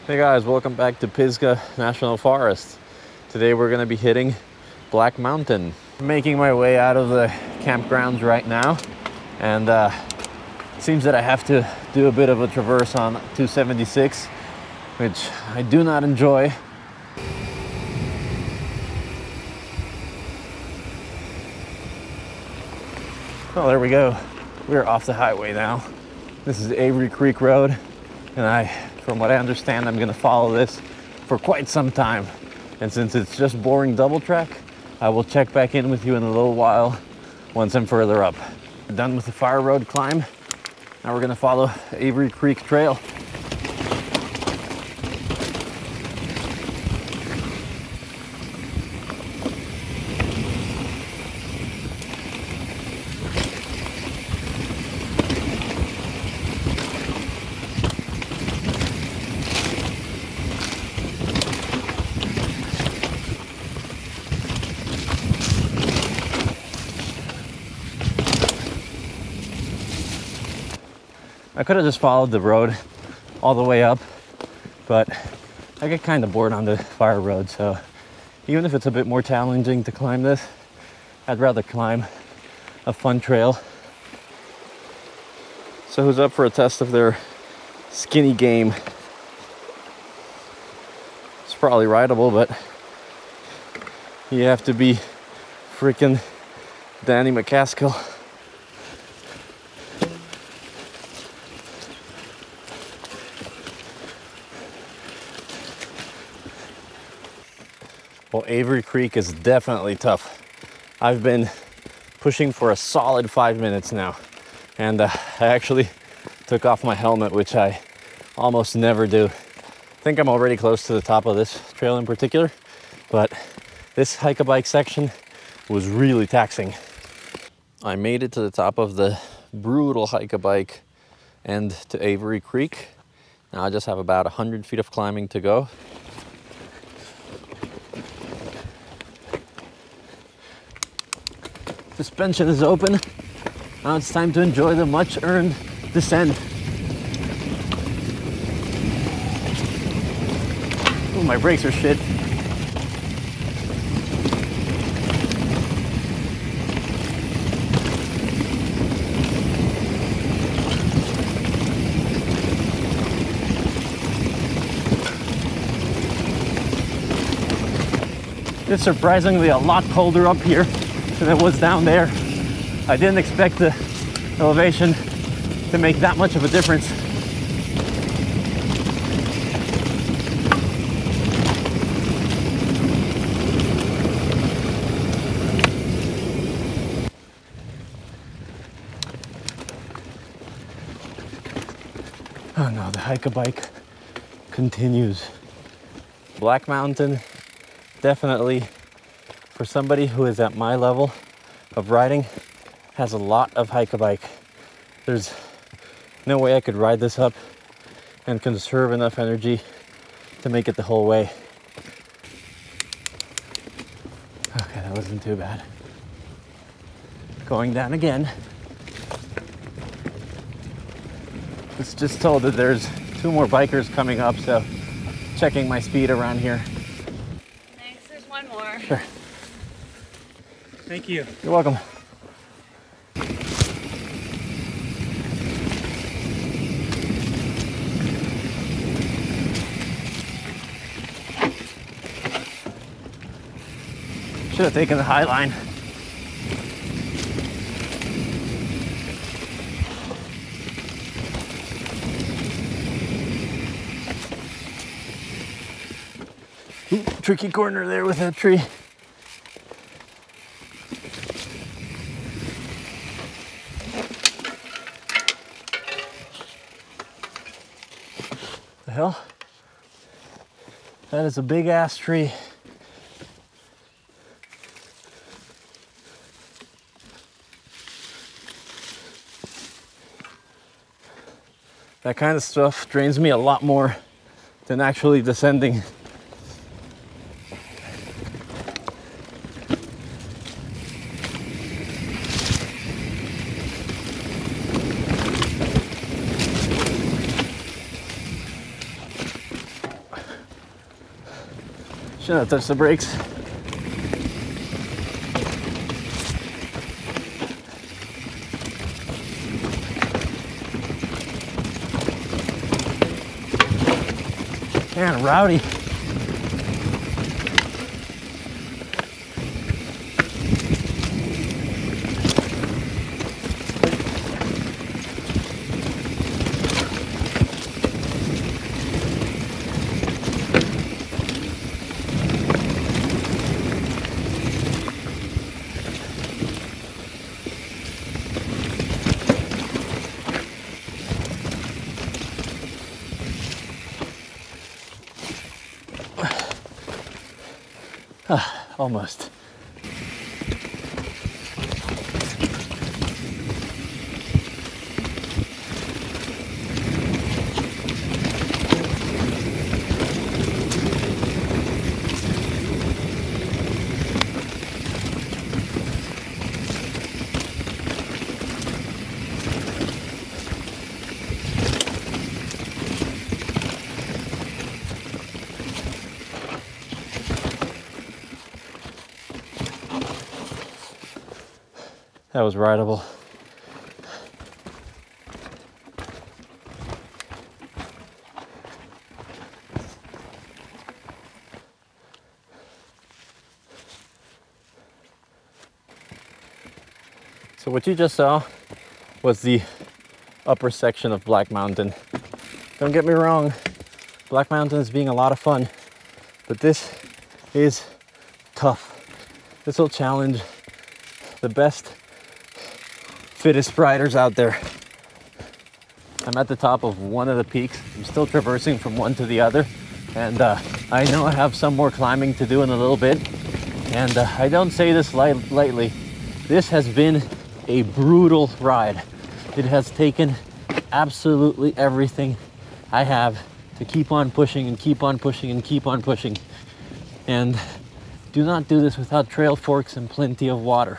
Hey guys, welcome back to Pisgah National Forest. Today we're going to be hitting Black Mountain. I'm making my way out of the campgrounds right now, and it seems that I have to do a bit of a traverse on 276, which I do not enjoy. Oh, there we go. We're off the highway now. This is Avery Creek Road, and from what I understand, I'm going to follow this for quite some time. And since it's just boring double track, I will check back in with you in a little while once I'm further up. We're done with the Fire Road climb. Now we're going to follow Avery Creek Trail. I could have just followed the road all the way up, but I get kind of bored on the Fire Road, so even if it's a bit more challenging to climb this, I'd rather climb a fun trail. So who's up for a test of their skinny game? It's probably rideable, but you have to be freaking Danny McCaskill. Well, Avery Creek is definitely tough. I've been pushing for a solid 5 minutes now, and I actually took off my helmet, which I almost never do. I think I'm already close to the top of this trail in particular, but this hike-a-bike section was really taxing. I made it to the top of the brutal hike-a-bike end to Avery Creek. Now I just have about 100 feet of climbing to go. Suspension is open. Now it's time to enjoy the much-earned descent. Oh, my brakes are shit. It's surprisingly a lot colder up here than it was down there. I didn't expect the elevation to make that much of a difference. Oh no, the hike-a-bike continues. Black Mountain, definitely, for somebody who is at my level of riding, has a lot of hike-a-bike. There's no way I could ride this up and conserve enough energy to make it the whole way. Okay, that wasn't too bad. Going down again. It's just told that there's 2 more bikers coming up, so checking my speed around here. Thanks, there's one more. Sure. Thank you. You're welcome. Should have taken the high line. Ooh, tricky corner there with that tree. The hell? That is a big ass tree. That kind of stuff drains me a lot more than actually descending. Shouldn't have touched the brakes. Man, rowdy. Almost. That was rideable. So what you just saw was the upper section of Black Mountain. Don't get me wrong, Black Mountain is being a lot of fun, but this is tough. This will challenge the best, fittest riders out there. I'm at the top of one of the peaks. I'm still traversing from one to the other, and I know I have some more climbing to do in a little bit, and I don't say this lightly. This has been a brutal ride. It has taken absolutely everything I have to keep on pushing and keep on pushing and keep on pushing. And do not do this without trail forks and plenty of water.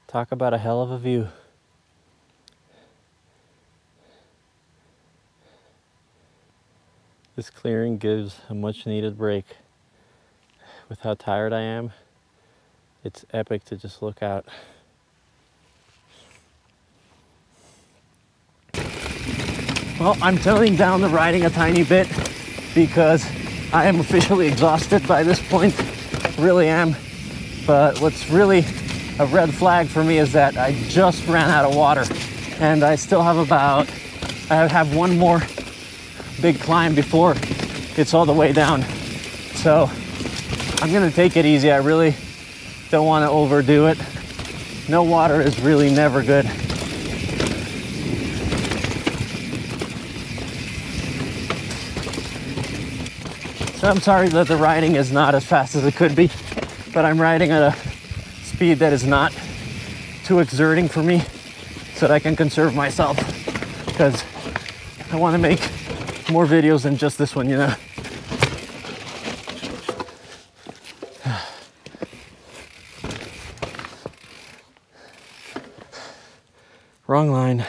Talk about a hell of a view. This clearing gives a much needed break. With how tired I am, it's epic to just look out. Well, I'm toning down the riding a tiny bit because I am officially exhausted by this point. Really am. But what's really a red flag for me is that I just ran out of water, and I still have I have one more big climb before it's all the way down. So I'm gonna take it easy. I really don't want to overdo it. No water is really never good. So I'm sorry that the riding is not as fast as it could be, but I'm riding at a speed that is not too exerting for me so that I can conserve myself, because I want to make more videos than just this one, you know. Wrong line.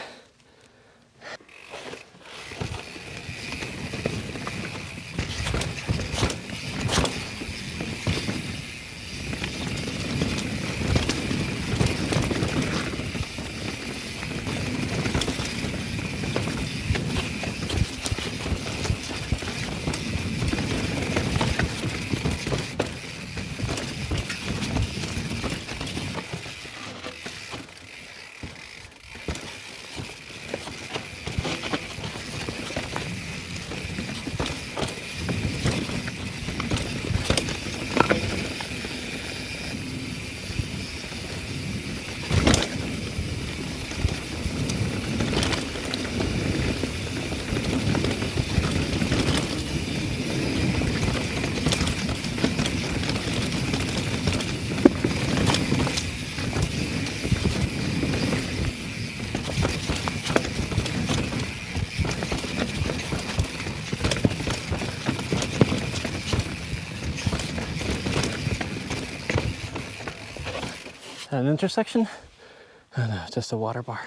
an intersection. Oh no, just a water bar.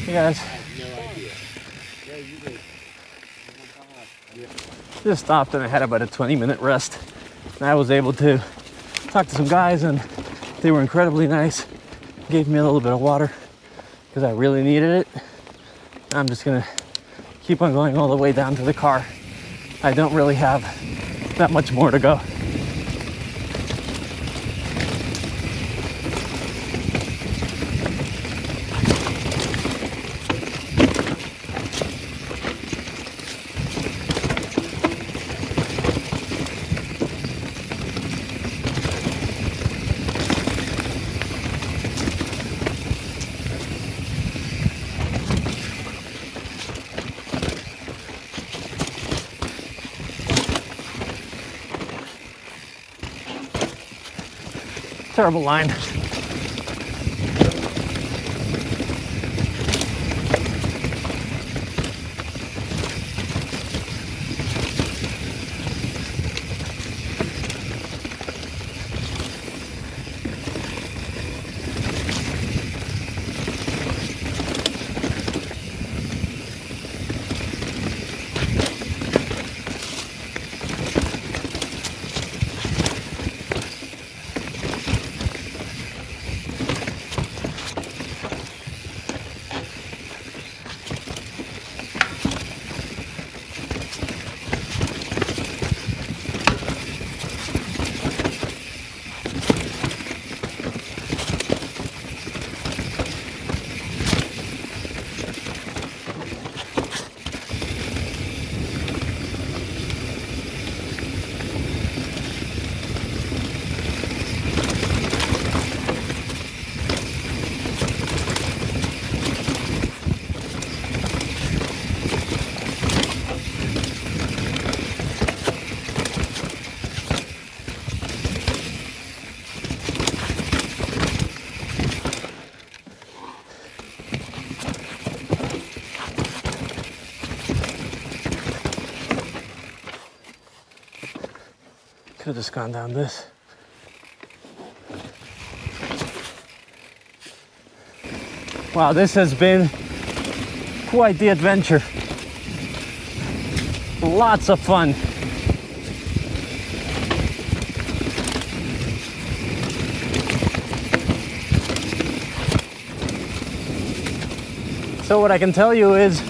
Hey guys. Just stopped and I had about a 20-minute rest. And I was able to talk to some guys and they were incredibly nice. Gave me a little bit of water because I really needed it. I'm just gonna keep on going all the way down to the car. I don't really have that much more to go. Terrible line. Could have just gone down this. Wow, this has been quite the adventure. Lots of fun. So what I can tell you is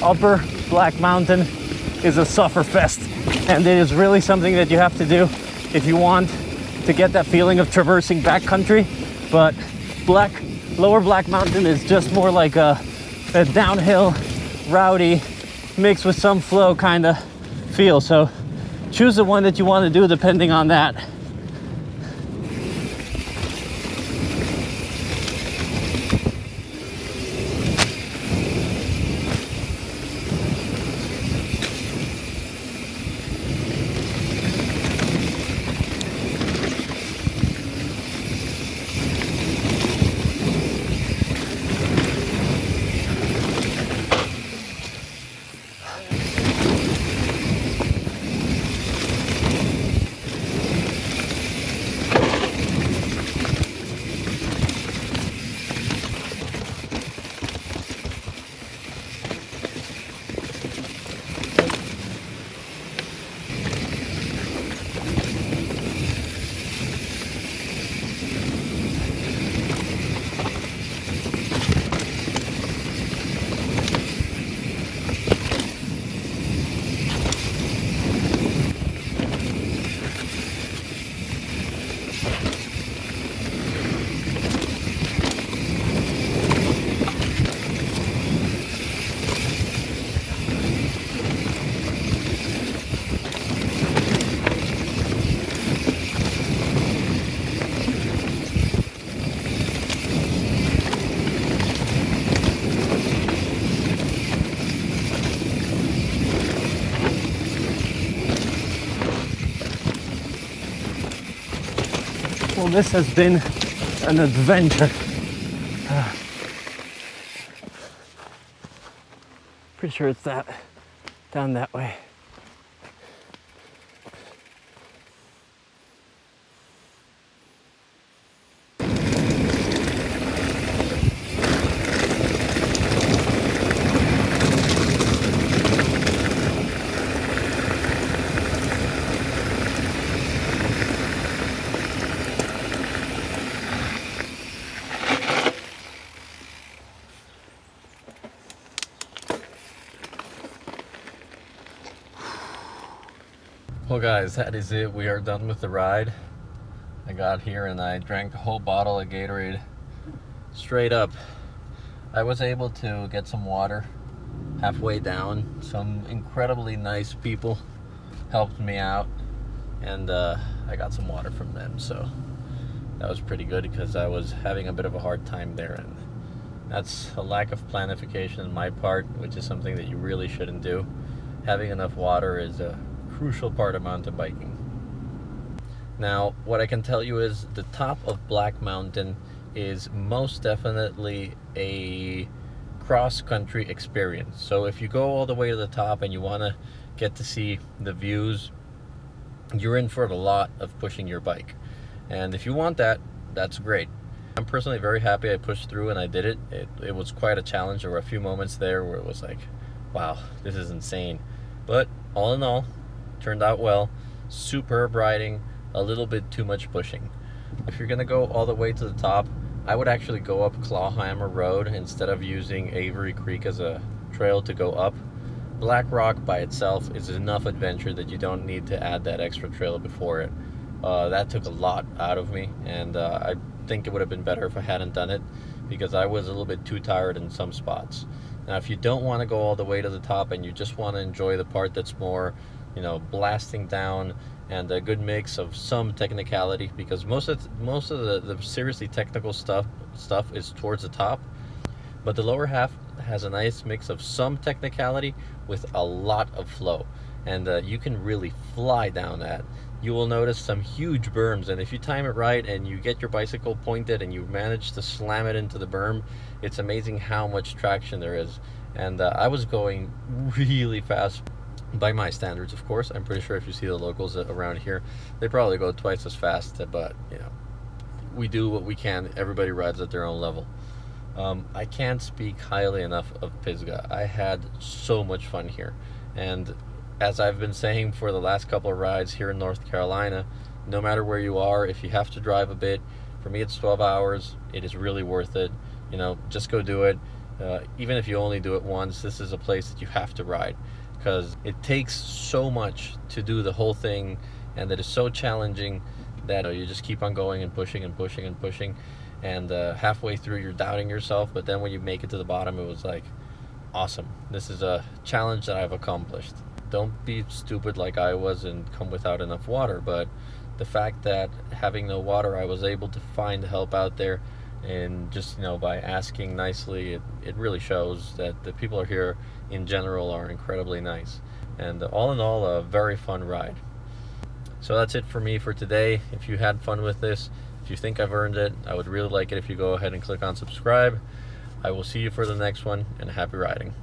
Upper Black Mountain is a sufferfest, and it is really something that you have to do if you want to get that feeling of traversing backcountry. But Lower Black Mountain is just more like a downhill, rowdy, mixed with some flow kind of feel. So choose the one that you want to do depending on that. Well, this has been an adventure. Pretty sure it's that down that way. Well guys, that is it. We are done with the ride. I got here and I drank a whole bottle of Gatorade straight up. I was able to get some water halfway down. Some incredibly nice people helped me out, and I got some water from them, so that was pretty good because I was having a bit of a hard time there, and that's a lack of planification on my part, which is something that you really shouldn't do. Having enough water is a crucial part of mountain biking. Now, what I can tell you is the top of Black Mountain is most definitely a cross-country experience. So if you go all the way to the top and you want to get to see the views, you're in for a lot of pushing your bike. And if you want that, that's great. I'm personally very happy I pushed through and I did it. It was quite a challenge. There were a few moments there where it was like, wow, this is insane. But all in all, turned out well. Superb riding, a little bit too much pushing. If you're gonna go all the way to the top, I would actually go up Clawhammer Road instead of using Avery Creek as a trail to go up. Black Rock by itself is enough adventure that you don't need to add that extra trail before it. That took a lot out of me, and I think it would have been better if I hadn't done it, because I was a little bit too tired in some spots. Now, if you don't want to go all the way to the top and you just want to enjoy the part that's more, you know, blasting down and a good mix of some technicality, because most of the seriously technical stuff is towards the top, but the lower half has a nice mix of some technicality with a lot of flow, and you can really fly down that. You will notice some huge berms, and if you time it right and you get your bicycle pointed and you manage to slam it into the berm, it's amazing how much traction there is. And I was going really fast by my standards, of course. I'm pretty sure if you see the locals around here, they probably go twice as fast, but you know, we do what we can. Everybody rides at their own level. I can't speak highly enough of Pisgah. I had so much fun here, and as I've been saying for the last couple of rides here in North Carolina, no matter where you are, if you have to drive a bit, for me it's 12 hours, it is really worth it. You know, just go do it. Even if you only do it once, this is a place that you have to ride, because it takes so much to do the whole thing, and it is so challenging that you just keep on going and pushing and pushing and pushing, and halfway through you're doubting yourself, but then when you make it to the bottom, it was like, awesome. This is a challenge that I've accomplished. Don't be stupid like I was and come without enough water, but the fact that having no water, I was able to find help out there, and just, you know, by asking nicely, it really shows that the people here in general are incredibly nice. And all in all, a very fun ride. So that's it for me for today. If you had fun with this, if you think I've earned it, I would really like it if you go ahead and click on subscribe. I will see you for the next one, and happy riding.